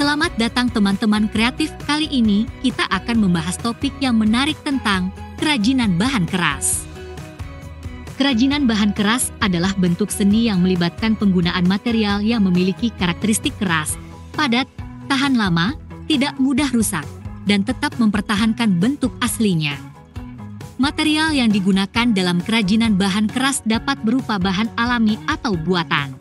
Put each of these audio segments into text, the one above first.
Selamat datang teman-teman kreatif. Kali ini kita akan membahas topik yang menarik tentang kerajinan bahan keras. Kerajinan bahan keras adalah bentuk seni yang melibatkan penggunaan material yang memiliki karakteristik keras, padat, tahan lama, tidak mudah rusak, dan tetap mempertahankan bentuk aslinya. Material yang digunakan dalam kerajinan bahan keras dapat berupa bahan alami atau buatan.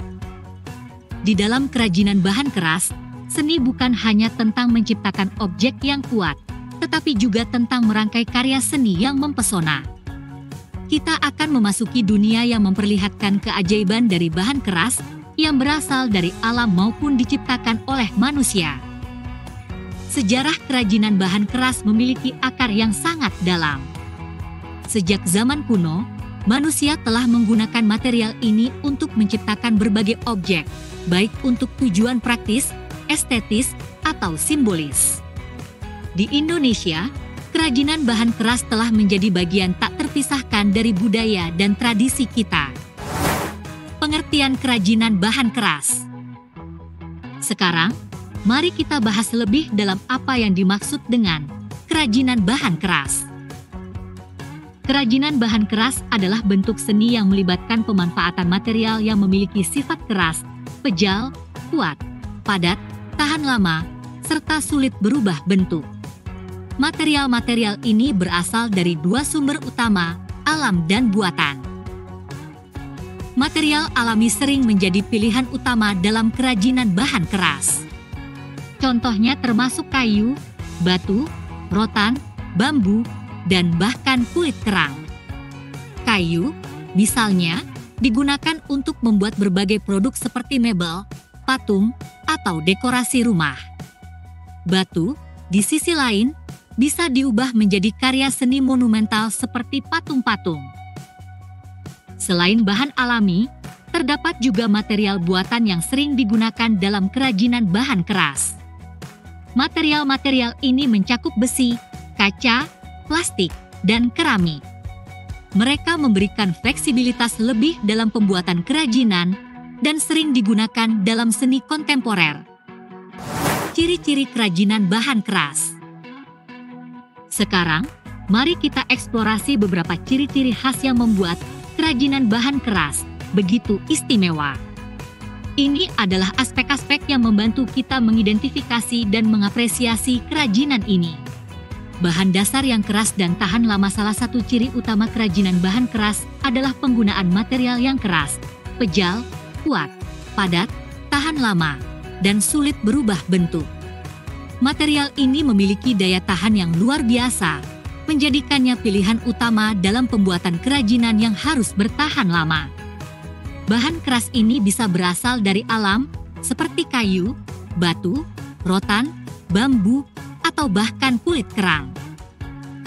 Di dalam kerajinan bahan keras, seni bukan hanya tentang menciptakan objek yang kuat, tetapi juga tentang merangkai karya seni yang mempesona. Kita akan memasuki dunia yang memperlihatkan keajaiban dari bahan keras yang berasal dari alam maupun diciptakan oleh manusia. Sejarah kerajinan bahan keras memiliki akar yang sangat dalam. Sejak zaman kuno, manusia telah menggunakan material ini untuk menciptakan berbagai objek, baik untuk tujuan praktis, estetis, atau simbolis. Di Indonesia, kerajinan bahan keras telah menjadi bagian tak terpisahkan dari budaya dan tradisi kita. Pengertian kerajinan bahan keras. Sekarang, mari kita bahas lebih dalam apa yang dimaksud dengan kerajinan bahan keras. Kerajinan bahan keras adalah bentuk seni yang melibatkan pemanfaatan material yang memiliki sifat keras, pejal, kuat, padat, tahan lama, serta sulit berubah bentuk. Material-material ini berasal dari dua sumber utama, alam dan buatan. Material alami sering menjadi pilihan utama dalam kerajinan bahan keras. Contohnya termasuk kayu, batu, rotan, bambu, dan bahkan kulit kerang. Kayu, misalnya, digunakan untuk membuat berbagai produk seperti mebel, patung, atau dekorasi rumah. Batu, di sisi lain, bisa diubah menjadi karya seni monumental seperti patung-patung. Selain bahan alami, terdapat juga material buatan yang sering digunakan dalam kerajinan bahan keras. Material-material ini mencakup besi, kaca, plastik, dan keramik. Mereka memberikan fleksibilitas lebih dalam pembuatan kerajinan dan sering digunakan dalam seni kontemporer. Ciri-ciri kerajinan bahan keras. Sekarang, mari kita eksplorasi beberapa ciri-ciri khas yang membuat kerajinan bahan keras begitu istimewa. Ini adalah aspek-aspek yang membantu kita mengidentifikasi dan mengapresiasi kerajinan ini. Bahan dasar yang keras dan tahan lama. Salah satu ciri utama kerajinan bahan keras adalah penggunaan material yang keras, pejal, kuat, padat, tahan lama, dan sulit berubah bentuk. Material ini memiliki daya tahan yang luar biasa, menjadikannya pilihan utama dalam pembuatan kerajinan yang harus bertahan lama. Bahan keras ini bisa berasal dari alam, seperti kayu, batu, rotan, bambu, atau bahkan kulit kerang.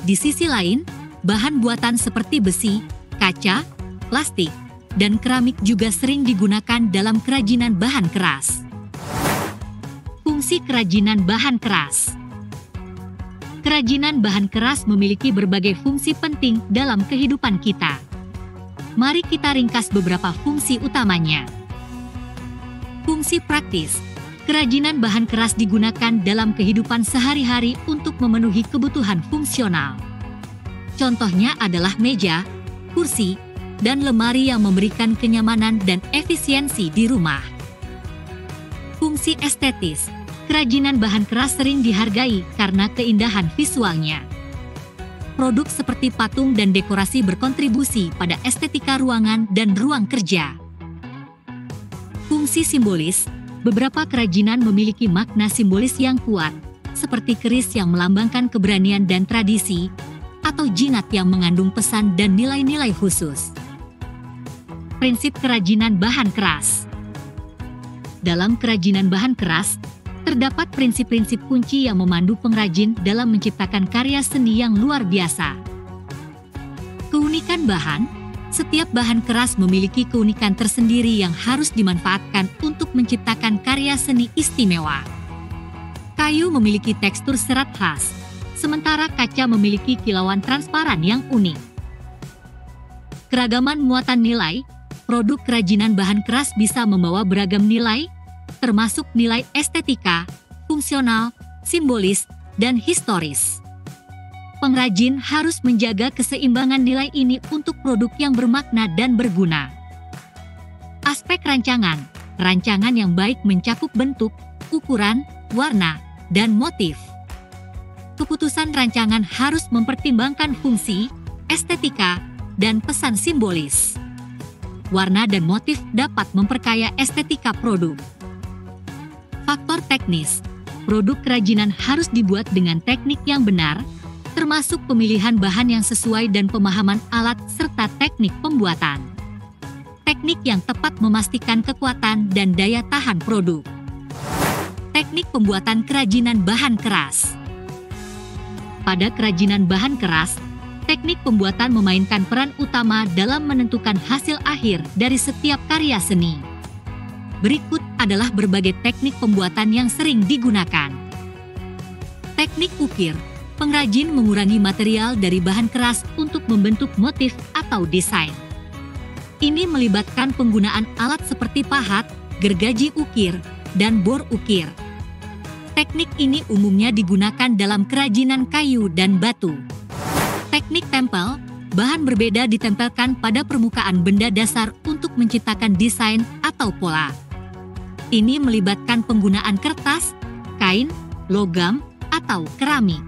Di sisi lain, bahan buatan seperti besi, kaca, plastik, dan keramik juga sering digunakan dalam kerajinan bahan keras. Fungsi kerajinan bahan keras. Kerajinan bahan keras memiliki berbagai fungsi penting dalam kehidupan kita. Mari kita ringkas beberapa fungsi utamanya. Fungsi praktis. Kerajinan bahan keras digunakan dalam kehidupan sehari-hari untuk memenuhi kebutuhan fungsional. Contohnya adalah meja, kursi, dan lemari yang memberikan kenyamanan dan efisiensi di rumah. Fungsi estetis. Kerajinan bahan keras sering dihargai karena keindahan visualnya. Produk seperti patung dan dekorasi berkontribusi pada estetika ruangan dan ruang kerja. Fungsi simbolis. Beberapa kerajinan memiliki makna simbolis yang kuat, seperti keris yang melambangkan keberanian dan tradisi, atau jimat yang mengandung pesan dan nilai-nilai khusus. Prinsip kerajinan bahan keras. Dalam kerajinan bahan keras, terdapat prinsip-prinsip kunci yang memandu pengrajin dalam menciptakan karya seni yang luar biasa. Keunikan bahan. Setiap bahan keras memiliki keunikan tersendiri yang harus dimanfaatkan untuk menciptakan karya seni istimewa. Kayu memiliki tekstur serat khas, sementara kaca memiliki kilauan transparan yang unik. Keragaman muatan nilai. Produk kerajinan bahan keras bisa membawa beragam nilai, termasuk nilai estetika, fungsional, simbolis, dan historis. Pengrajin harus menjaga keseimbangan nilai ini untuk produk yang bermakna dan berguna. Aspek rancangan. Rancangan yang baik mencakup bentuk, ukuran, warna, dan motif. Keputusan rancangan harus mempertimbangkan fungsi, estetika, dan pesan simbolis. Warna dan motif dapat memperkaya estetika produk. Faktor teknis. Produk kerajinan harus dibuat dengan teknik yang benar, termasuk pemilihan bahan yang sesuai dan pemahaman alat serta teknik pembuatan. Teknik yang tepat memastikan kekuatan dan daya tahan produk. Teknik pembuatan kerajinan bahan keras. Pada kerajinan bahan keras, teknik pembuatan memainkan peran utama dalam menentukan hasil akhir dari setiap karya seni. Berikut adalah berbagai teknik pembuatan yang sering digunakan. Teknik ukir. Pengrajin mengurangi material dari bahan keras untuk membentuk motif atau desain. Ini melibatkan penggunaan alat seperti pahat, gergaji ukir, dan bor ukir. Teknik ini umumnya digunakan dalam kerajinan kayu dan batu. Teknik tempel, bahan berbeda ditempelkan pada permukaan benda dasar untuk menciptakan desain atau pola. Ini melibatkan penggunaan kertas, kain, logam, atau keramik.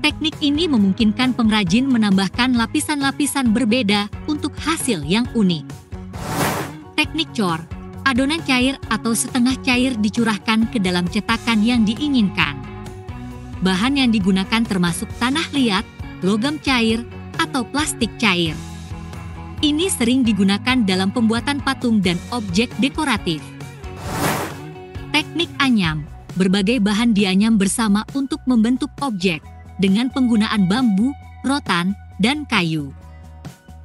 Teknik ini memungkinkan pengrajin menambahkan lapisan-lapisan berbeda untuk hasil yang unik. Teknik cor, adonan cair atau setengah cair dicurahkan ke dalam cetakan yang diinginkan. Bahan yang digunakan termasuk tanah liat, logam cair, atau plastik cair. Ini sering digunakan dalam pembuatan patung dan objek dekoratif. Teknik anyam, berbagai bahan dianyam bersama untuk membentuk objek dengan penggunaan bambu, rotan, dan kayu.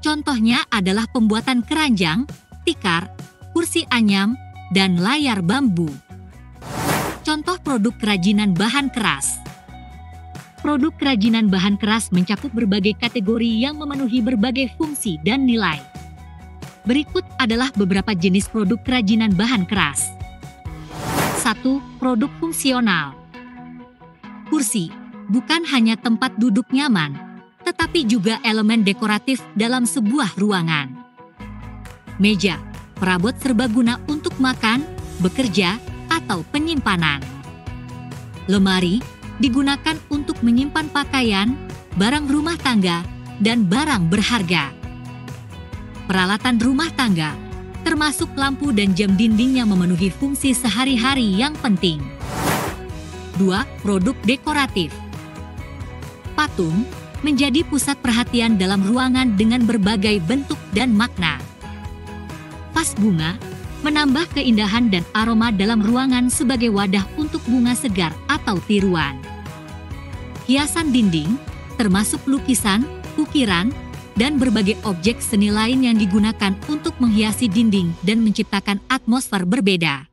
Contohnya adalah pembuatan keranjang, tikar, kursi anyam, dan layar bambu. Contoh produk kerajinan bahan keras. Produk kerajinan bahan keras mencakup berbagai kategori yang memenuhi berbagai fungsi dan nilai. Berikut adalah beberapa jenis produk kerajinan bahan keras. 1. Produk fungsional. Kursi, bukan hanya tempat duduk nyaman, tetapi juga elemen dekoratif dalam sebuah ruangan. Meja, perabot serbaguna untuk makan, bekerja, atau penyimpanan. Lemari, digunakan untuk menyimpan pakaian, barang rumah tangga, dan barang berharga. Peralatan rumah tangga, termasuk lampu dan jam dinding yang memenuhi fungsi sehari-hari yang penting. 2. Produk dekoratif. Patung, menjadi pusat perhatian dalam ruangan dengan berbagai bentuk dan makna. Vas bunga, menambah keindahan dan aroma dalam ruangan sebagai wadah untuk bunga segar atau tiruan. Hiasan dinding, termasuk lukisan, ukiran, dan berbagai objek seni lain yang digunakan untuk menghiasi dinding dan menciptakan atmosfer berbeda.